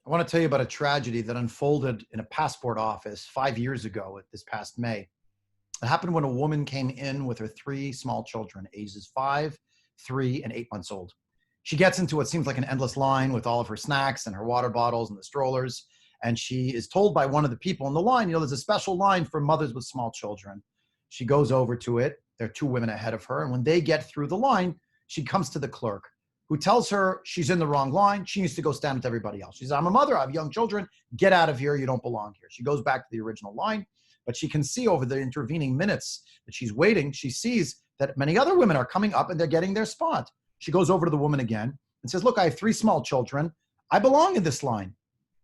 I want to tell you about a tragedy that unfolded in a passport office 5 years ago, this past May. It happened when a woman came in with her three small children, ages 5, 3, and 8 months old. She gets into what seems like an endless line with all of her snacks and her water bottles and the strollers. And she is told by one of the people in the line, there's a special line for mothers with small children. She goes over to it. There are two women ahead of her. And when they get through the line, she comes to the clerk, who tells her she's in the wrong line. She needs to go stand with everybody else. She says, I'm a mother, I have young children. Get out of here. You don't belong here. She goes back to the original line, but she can see over the intervening minutes that she's waiting, she sees that many other women are coming up and they're getting their spot. She goes over to the woman again and says, look, I have three small children. I belong in this line.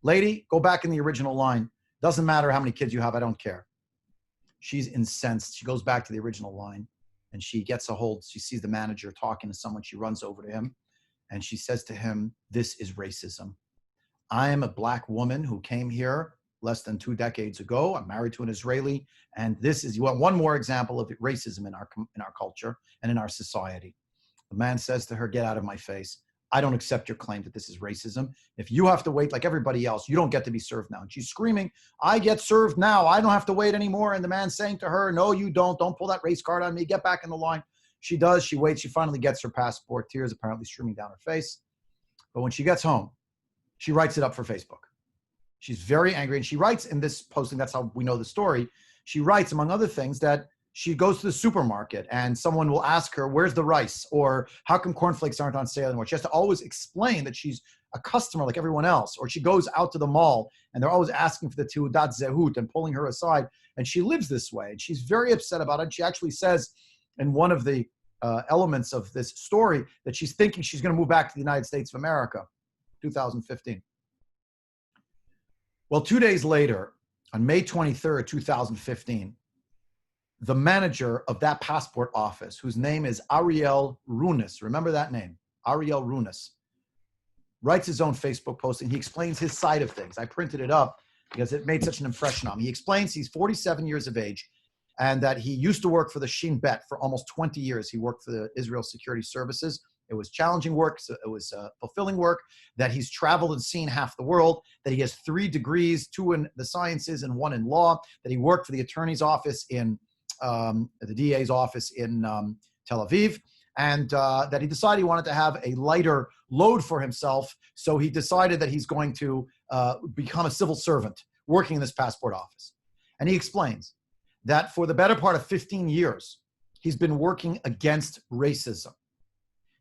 Lady, go back in the original line. Doesn't matter how many kids you have. I don't care. She's incensed. She goes back to the original line and she gets a hold. She sees the manager talking to someone. She runs over to him. And she says to him, this is racism. I am a black woman who came here less than 2 decades ago. I'm married to an Israeli. And this is one more example of racism in our culture and in our society. The man says to her, get out of my face. I don't accept your claim that this is racism. If you have to wait like everybody else, you don't get to be served now. And she's screaming, I get served now. I don't have to wait anymore. And the man's saying to her, no, you don't. Don't pull that race card on me. Get back in the line. She does. She waits. She finally gets her passport, tears apparently streaming down her face. But when she gets home, she writes it up for Facebook. She's very angry. And she writes in this posting, that's how we know the story. She writes, among other things, that she goes to the supermarket and someone will ask her, where's the rice? Or how come cornflakes aren't on sale anymore? She has to always explain that she's a customer like everyone else. Or she goes out to the mall and they're always asking for the Teudat Zehut and pulling her aside. And she lives this way. And she's very upset about it. And she actually says, in one of the elements of this story, that she's thinking she's going to move back to the United States of America, 2015. Well, 2 days later, on May 23rd, 2015, the manager of that passport office, whose name is Ariel Runis, remember that name, Ariel Runis, writes his own Facebook post and he explains his side of things. I printed it up because it made such an impression on me. He explains he's 47 years of age, and that he used to work for the Shin Bet for almost 20 years. He worked for the Israel Security Services. It was challenging work. So it was fulfilling work, that he's traveled and seen half the world, that he has 3 degrees, 2 in the sciences and 1 in law, that he worked for the attorney's office in, the DA's office in Tel Aviv, and that he decided he wanted to have a lighter load for himself. So he decided that he's going to become a civil servant working in this passport office. And he explains that for the better part of 15 years, he's been working against racism.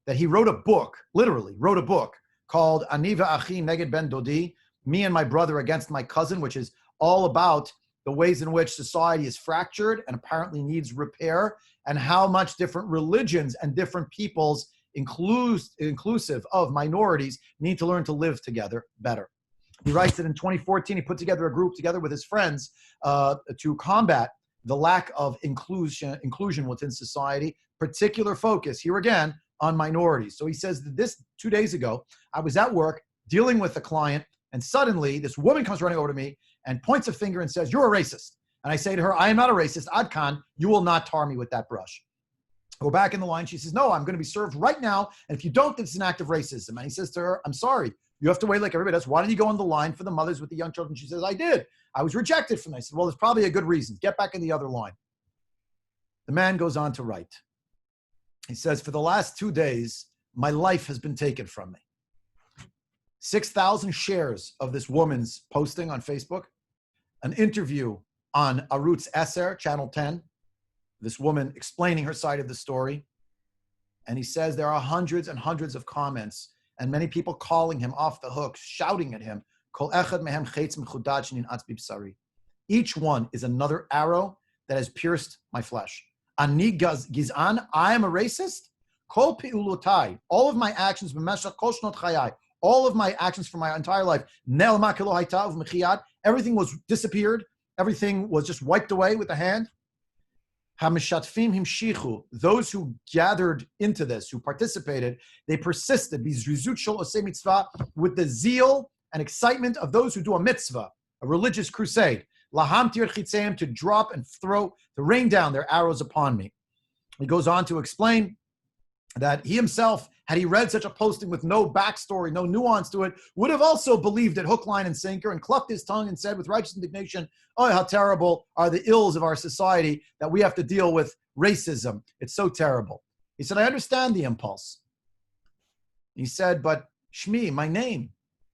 That he wrote a book, literally wrote a book called Ani V'Achi Neged Ben Dodi, Me and My Brother Against My Cousin, which is all about the ways in which society is fractured and apparently needs repair, and how much different religions and different peoples, inclusive of minorities, need to learn to live together better. He writes that in 2014, he put together a group together with his friends to combat the lack of inclusion within society, particular focus, here again, on minorities. So he says that this 2 days ago, I was at work dealing with a client, and suddenly this woman comes running over to me and points a finger and says, you're a racist. And I say to her, I am not a racist. Ad Khan, you will not tar me with that brush. I go back in the line. She says, no, I'm going to be served right now. And if you don't, it's an act of racism. And he says to her, I'm sorry. You have to wait like everybody else. Why did you go on the line for the mothers with the young children? She says, I did. I was rejected from it. I said, well, there's probably a good reason. Get back in the other line. The man goes on to write. He says, for the last 2 days, my life has been taken from me. 6,000 shares of this woman's posting on Facebook, an interview on Arutz Eser, Channel 10, this woman explaining her side of the story. And he says there are hundreds and hundreds of comments and many people calling him off the hook, shouting at him, each one is another arrow that has pierced my flesh. Ani gizan, I am a racist. Kol pi'ulutai, all of my actions, all of my actions for my entire life, everything was disappeared. Everything was just wiped away with the hand. Hamishatfim himshichu, those who gathered into this, who participated, they persisted with the zeal and excitement of those who do a mitzvah, a religious crusade. Lahamtir chitzeim, to drop and throw, to rain down their arrows upon me. He goes on to explain that he himself, had he read such a posting with no backstory, no nuance to it, would have also believed it hook, line, and sinker and clucked his tongue and said with righteous indignation, oh, how terrible are the ills of our society that we have to deal with racism. It's so terrible. He said, I understand the impulse. He said, but Shmi, my name,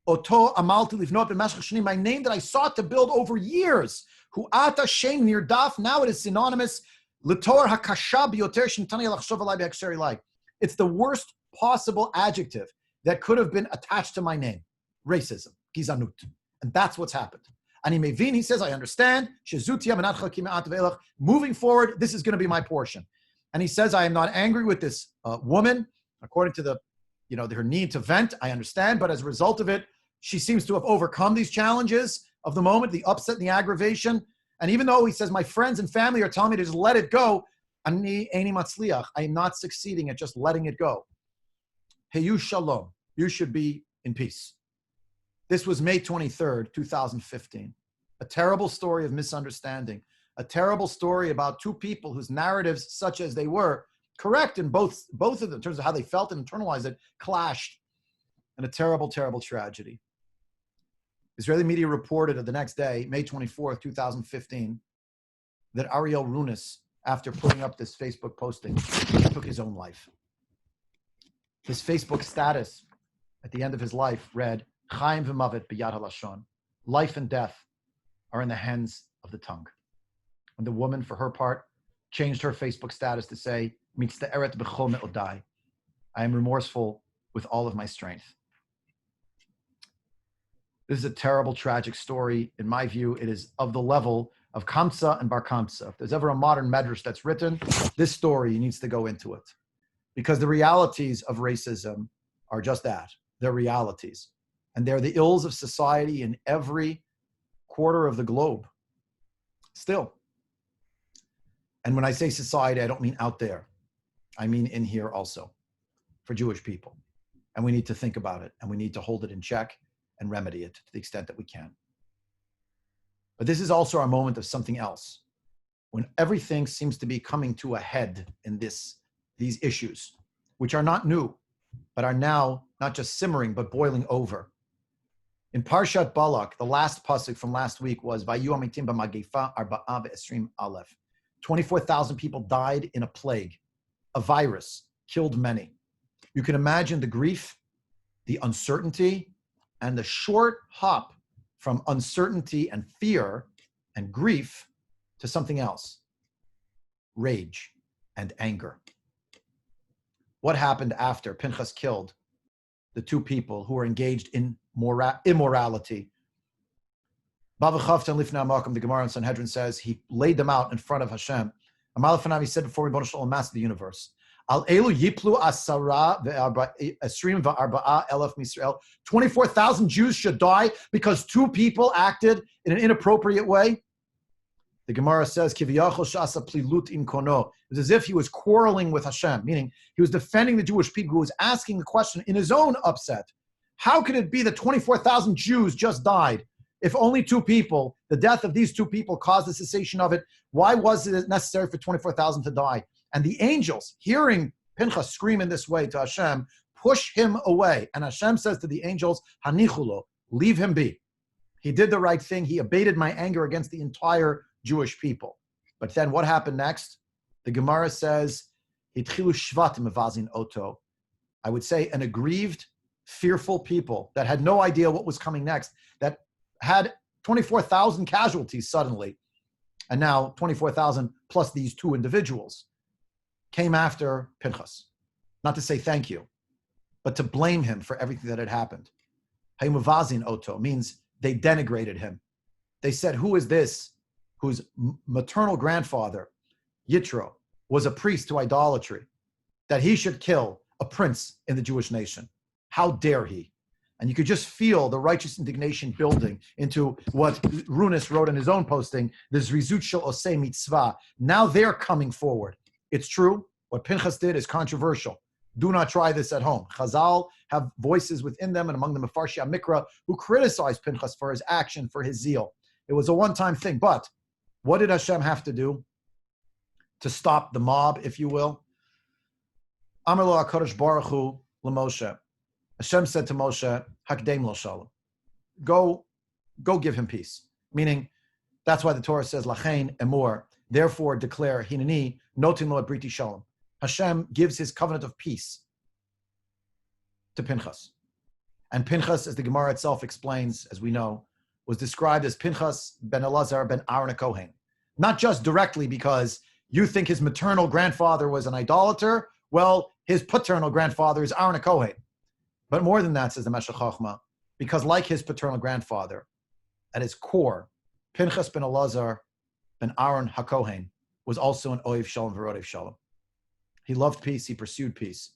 Oto Amalti Livnot b'meshech shani, my name that I sought to build over years, Hu ata shem nirdaf, now it is synonymous, L'tor hakasha biyoter shimtani lachshov alai b'haksheri lai. It's the worst possible adjective that could have been attached to my name. Racism, gizanut. And that's what's happened. Ani mevin, he says, I understand. Moving forward, this is going to be my portion. And he says, I am not angry with this woman, according to her need to vent. I understand, but as a result of it, she seems to have overcome these challenges of the moment, the upset and the aggravation. And even though he says, my friends and family are telling me to just let it go, Ani eini matzliach, I am not succeeding at just letting it go. Heyu shalom, you should be in peace. This was May 23rd, 2015. A terrible story of misunderstanding. A terrible story about two people whose narratives, such as they were, correct in both of them, in terms of how they felt and internalized it, clashed. And a terrible, terrible tragedy. Israeli media reported the next day, May 24th, 2015, that Ariel Runis, after putting up this Facebook posting, took his own life. His Facebook status at the end of his life read, Chaim v'mavet b'yad halashon. Life and death are in the hands of the tongue. And the woman, for her part, changed her Facebook status to say, Mitzta'eret b'chol me'odai. I am remorseful with all of my strength. This is a terrible, tragic story. In my view, it is of the level of Kamsa and Bar Kamsa. If there's ever a modern medrash that's written, this story needs to go into it. Because the realities of racism are just that. They're realities. And they're the ills of society in every quarter of the globe. Still. And when I say society, I don't mean out there. I mean in here also, for Jewish people. And we need to think about it, and we need to hold it in check and remedy it to the extent that we can. But this is also our moment of something else, when everything seems to be coming to a head in these issues, which are not new, but are now not just simmering, but boiling over. In Parshat Balak, the last pasuk from last week was, Vayu amitim b'magefa arba'a ve'esrim aleph. 24,000 people died in a plague. A virus killed many. You can imagine the grief, the uncertainty, and the short hop from uncertainty and fear and grief to something else, rage and anger. What happened after Pinchas killed the two people who were engaged in immorality? Bava Chavtan Lifnei Malkum, the Gemara in Sanhedrin says, he laid them out in front of Hashem. Amalafanav, he said before Ribono Shel Olam, Master of the universe, Al elu yiplu asara esrim va'arba'a elef misrael. 24,000 Jews should die because two people acted in an inappropriate way. The Gemara says, Kiviyachol shasa plilut im kono. It's as if he was quarreling with Hashem, meaning he was defending the Jewish people, who was asking the question in his own upset. How could it be that 24,000 Jews just died? If only two people, the death of these two people caused the cessation of it, why was it necessary for 24,000 to die? And the angels, hearing Pinchas scream in this way to Hashem, push him away. And Hashem says to the angels, Hanichulo, leave him be. He did the right thing. He abated my anger against the entire Jewish people. But then what happened next? The Gemara says, Hitchilu shvatim mevazin oto. I would say an aggrieved, fearful people that had no idea what was coming next, that had 24,000 casualties suddenly, and now 24,000 plus these two individuals, came after Pinchas. Not to say thank you, but to blame him for everything that had happened. Hayumavazin oto means they denigrated him. They said, who is this whose maternal grandfather, Yitro, was a priest to idolatry, that he should kill a prince in the Jewish nation? How dare he? And you could just feel the righteous indignation building into what Runis wrote in his own posting, the Zrizut shel osei mitzvah. Now they're coming forward. It's true. What Pinchas did is controversial. Do not try this at home. Chazal have voices within them, and among them Mefarshi Mikra, who criticized Pinchas for his action, for his zeal. It was a one-time thing. But what did Hashem have to do to stop the mob, if you will? Amar lo HaKadosh Baruch Hu l'Moshe. Hashem said to Moshe, Hakdem lo shalom. Go give him peace. Meaning, that's why the Torah says, Lachain emor, therefore declare, Hineni, notin lo briti shalom. Hashem gives his covenant of peace to Pinchas. And Pinchas, as the Gemara itself explains, as we know, was described as Pinchas ben Elazar ben Aaron HaKohen. Not just directly because you think his maternal grandfather was an idolater, well, his paternal grandfather is Aaron HaKohen. But more than that, says the Meshech Chochmah, because like his paternal grandfather, at his core, Pinchas ben Elazar ben Aaron HaKohen was also an Oiv Shalom v'Rodev Shalom. He loved peace, he pursued peace.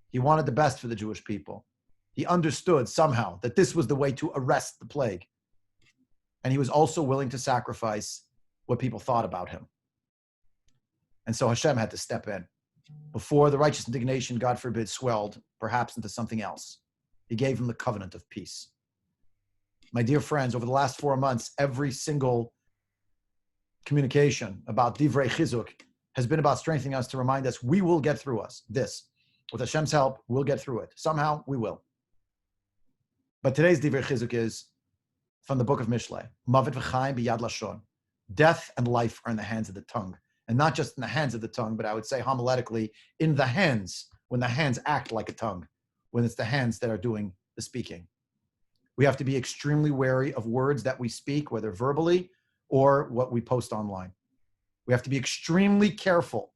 He wanted the best for the Jewish people. He understood somehow that this was the way to arrest the plague. And he was also willing to sacrifice what people thought about him. And so Hashem had to step in. Before the righteous indignation, God forbid, swelled perhaps into something else, he gave him the covenant of peace. My dear friends, over the last 4 months, every single communication about Divrei Chizuk has been about strengthening us to remind us we will get through this. With Hashem's help, we'll get through it. Somehow, we will. But today's Divrei Chizuk is from the book of Mishlei. Mavet v'chaim b'yad lashon. Death and life are in the hands of the tongue. And not just in the hands of the tongue, but I would say homiletically, in the hands, when the hands act like a tongue, when it's the hands that are doing the speaking. We have to be extremely wary of words that we speak, whether verbally or what we post online. We have to be extremely careful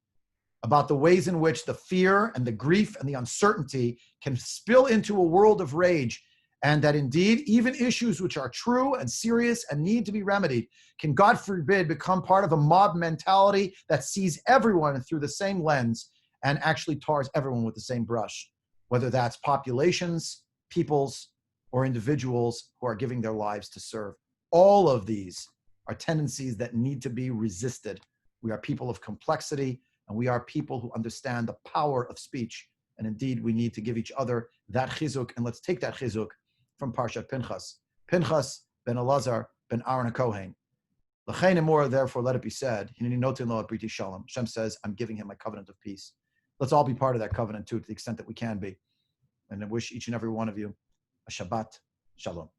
about the ways in which the fear and the grief and the uncertainty can spill into a world of rage, and that indeed even issues which are true and serious and need to be remedied can, God forbid, become part of a mob mentality that sees everyone through the same lens and actually tars everyone with the same brush, whether that's populations, peoples, or individuals who are giving their lives to serve. All of these are tendencies that need to be resisted. We are people of complexity, and we are people who understand the power of speech. And indeed, we need to give each other that chizuk. And let's take that chizuk from Parshat Pinchas. Pinchas ben Elazar ben Aaron HaKohen. L'chein emor, therefore let it be said, Hineni notin lo briti shalom. Hashem says, I'm giving him my covenant of peace. Let's all be part of that covenant too, to the extent that we can be. And I wish each and every one of you a Shabbat Shalom.